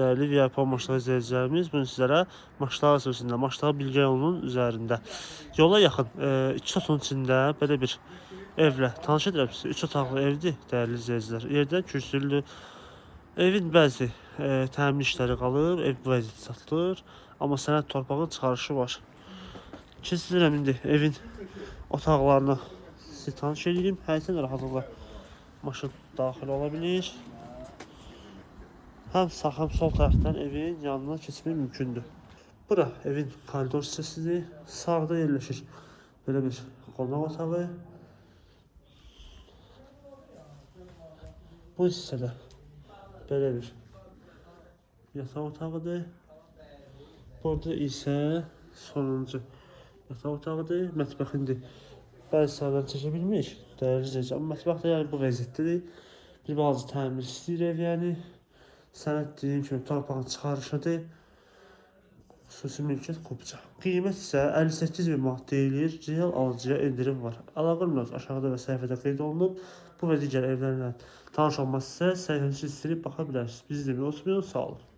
Değerli VIP maçlar izləyicilərimiz, bunu sizlərə Maçlar sözündə, Maçlar Bilgə yolunun üzərində yola yaxın 2 otağın içində belə bir evlə tanış edirəm sizə. 3 otaqlı evdir, dəyərli izləyicilər. Yerdən kürsülü. Evin bəzi təmin işləri qalıb, ev bu vəziyyətdə satılır. Amma sənəd torpağın çıxarışı var. Keçirəm indi evin otaqlarına sizi tanış edeyim. Həyətən rahatlıqla maşın daxil ola bilir. Həm sağ, həm sol tərəfdən evin yanına keçmək mümkündür. Bura evin koridor hissəsidir. Sağda yerləşir belə bir qonaq otağı. Bu hissədə belə bir yataq otağıdır. Burada isə sonuncu yataq otağıdır. Mətbəxindir. Bəzi sahədən çəkə bilmiş. Dəyərli izləyicilər. Amma mətbəx də yəni bu vəziyyətdədir. Bir balaca təmir istəyir ev yəni. Sənəd dediyim kimi torpağın çıxarışıdır. Xüsusi mülkiyyət kopacaq. Qiymət isə 58.000 manat deyilir. Real alıcıya endirim var. Əlaqə nömrəsi aşağıda və səhifədə qeyd olunub. Bu və digər evlərlə tanış olmaq istəsəniz səhifəmizi silib baxa bilərsiniz. Bizi izləməyi unutmayın. Sağ olun.